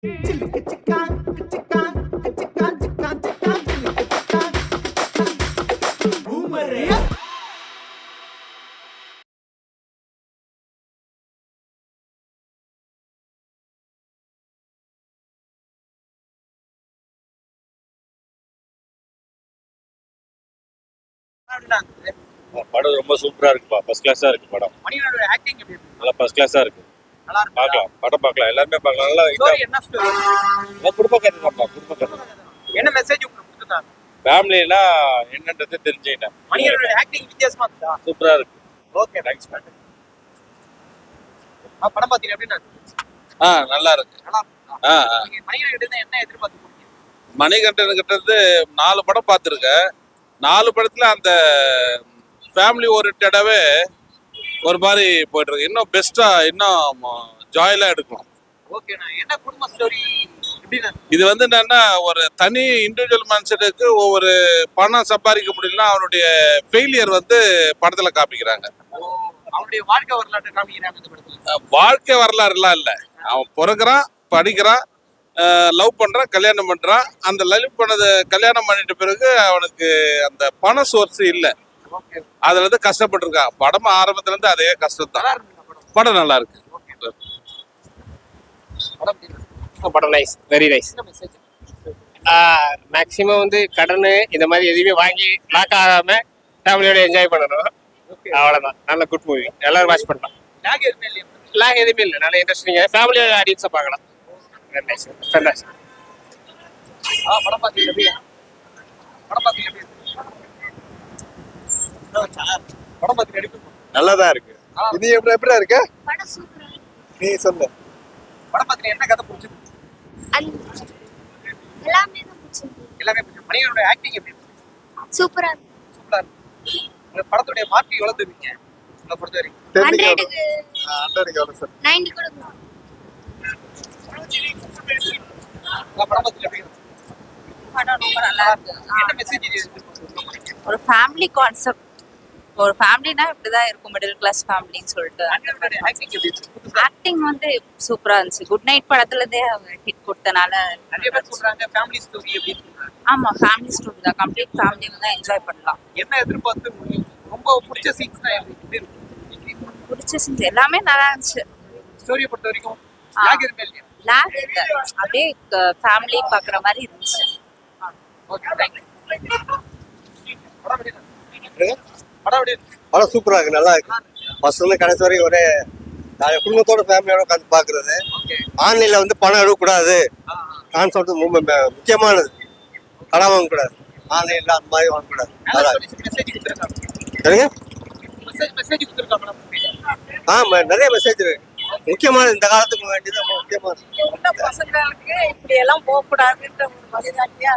படம் ரொம்ப சூப்பரா இருக்குப்பா. ஃபர்ஸ்ட் கிளாஸா இருக்கு படம். மணியோட ஆக்டிங் எப்படி இருக்கு? நல்லா ஃபர்ஸ்ட் கிளாஸா இருக்கு. நல்லா இருக்கு. பார்க்கலாம், படம் பார்க்கலாம், எல்லாருமே பார்க்கலாம். நல்லா ஸ்டோரி என்ன ஸ்டோரி? குடும்ப கதை தான்ப்பா, குடும்ப கதை. என்ன மெசேஜ் உங்களுக்கு கொடுத்துட்டாங்க? ஃபேமிலினா என்னன்றது தெரிஞ்சுக்கிட்டேன். மணியோட ஆக்டிங் வித்தியாசமா இருக்கா? சூப்பரா இருக்கு. Okay, thanks ma'am. படம் பாத்தீங்க அப்படின்னா நல்லா இருக்கு. நல்லா இருக்கு. மணியோட கிட்ட என்ன எதிர்பார்த்து போறீங்க? மணிகண்டன் கிட்ட இருந்து 4 படம் பார்த்துருக்கேன். 4 படத்துல அந்த ஃபேமிலி ஓரியன்டாவே ஒரு மாதிரி போயிட்டு இருக்கு. இன்னும் பெஸ்டா, இன்னும் ஜாயிலா எடுக்கலாம். ஓகேண்ணா, என்ன குடும்ப ஸ்டோரி எப்படின்னா? இது வந்து என்னன்னா, ஒரு தனி இண்டிவிஜுவல் மனுஷனுக்கு ஒவ்வொரு பணம் சம்பாதிக்க முடியலன்னா அவனுடைய ஃபெயிலியர் வந்து படத்துல காமிக்கிறாங்க. அவனுடைய வாழ்க்கை வரலாற்றை காமிக்கிறாங்க இந்த படத்துல. வாழ்க்கை வரலாறுலாம் இல்லை, அவன் பிறகுறான், படிக்கிறான், லவ் பண்றான், கல்யாணம் பண்றான். அந்த லவ் பண்ணது கல்யாணம் பண்ணிட்ட பிறகு அவனுக்கு அந்த பண சோர்ஸ் இல்லை, அதுல இருந்து கஷ்டப்பட்டிருக்கான். படம் ஆரம்பத்துல இருந்து அதே கஷ்டம் தான். படம் நல்லா இருக்கு. படம் நைஸ், வெரி நைஸ். மேக்ஸிமம் வந்து கடன் இந்த மாதிரி எதுவுமே வாங்கி லாக் ஆகாம ஃபேமிலியோட என்ஜாய் பண்ணணும், அவ்வளவுதான். நல்ல குட் மூவி, எல்லாரும் வாட்ச் பண்ணலாம். லாக் எதுவுமே இல்லை, நல்ல இன்ட்ரெஸ்டிங் ஃபேமிலியோட ஆடியன்ஸை பார்க்கலாம். Very nice, fantastic. படம் பாத்தீங்க நல்லாதான் இருக்கு. இது எப்படி இருக்கு? படம் சூப்பரா இருக்கு. நீ சொல்லு. படம் பாத்தீங்க, என்ன கதை பிடிச்சிருக்கு? எல்லாமே தான் பிடிச்சிருக்கு. எல்லாமே பிடிச்சிருக்கு. மணியோட ஆக்டிங் எப்படி இருக்கு? சூப்பரா இருக்கு. சூப்பரா இருக்கு. இந்த படத்துடைய மார்க் எவ்வளவு தருவீங்க உங்களை பொறுத்த வரைக்கும்? 100க்கு 100க்கு எவ்வளவு சார்? 90 கொடுக்கலாம். படம் பாத்தீங்க எப்படி இருக்கு? படம் ரொம்ப நல்லா இருக்கு. என்ன மெசேஜ்? ஒரு ஃபேமிலி கான்செப்ட், ஒரு ஃபேமிலினா இப்படிதான் இருக்கும், மிடில் கிளாஸ் ஃபேமிலின்னு சொல்லிட்டு. ஆக்டிங் வந்து சூப்பரா இருந்துச்சு. குட் நைட் படத்துல இருந்தே ஹிட் கொடுத்தனால நிறைய பேர் சொல்றாங்க ஃபேமிலி ஸ்டோரி அப்படின்னு. ஆமா, ஃபேமிலி ஸ்டோரி தான். கம்ப்ளீட் ஃபேமிலி தான் என்ஜாய் பண்ணலாம். என்ன எதிர்பார்த்து ரொம்ப பிடிச்ச சீன்ஸ் தான் எப்படி இருக்கு? பிடிச்ச சீன்ஸ் எல்லாமே நல்லா இருந்துச்சு. ஸ்டோரியை பொறுத்த வரைக்கும் லாக் இருக்கு இல்லையா? லாக் இல்ல, அப்படியே ஃபேமிலி பாக்குற மாதிரி இருந்துச்சு. Okay, thank you. படம் எப்படி இருக்கு? படம் சூப்பரா இருக்கு, நல்லா இருக்கு. ஃபர்ஸ்ட் இருந்து கடைசி வரைக்கும் ஒரே குடும்பத்தோட ஃபேமிலியோட உட்காந்து பாக்குறது. ஆன்லைன்ல வந்து பணம் எடுக்கக்கூடாது கான்செப்ட் ரொம்ப முக்கியமானது. கடன் வாங்கக்கூடாது, ஆன்லைன்ல அந்த மாதிரி வாங்கக்கூடாது. நிறைய மெசேஜ் இருக்கு, முக்கியமானது. இந்த காலத்துக்கு வேண்டியது முக்கியமானது. பசங்களுக்கு இப்படி எல்லாம் போக கூடாதுன்ற ஒரு வழிகாட்டியா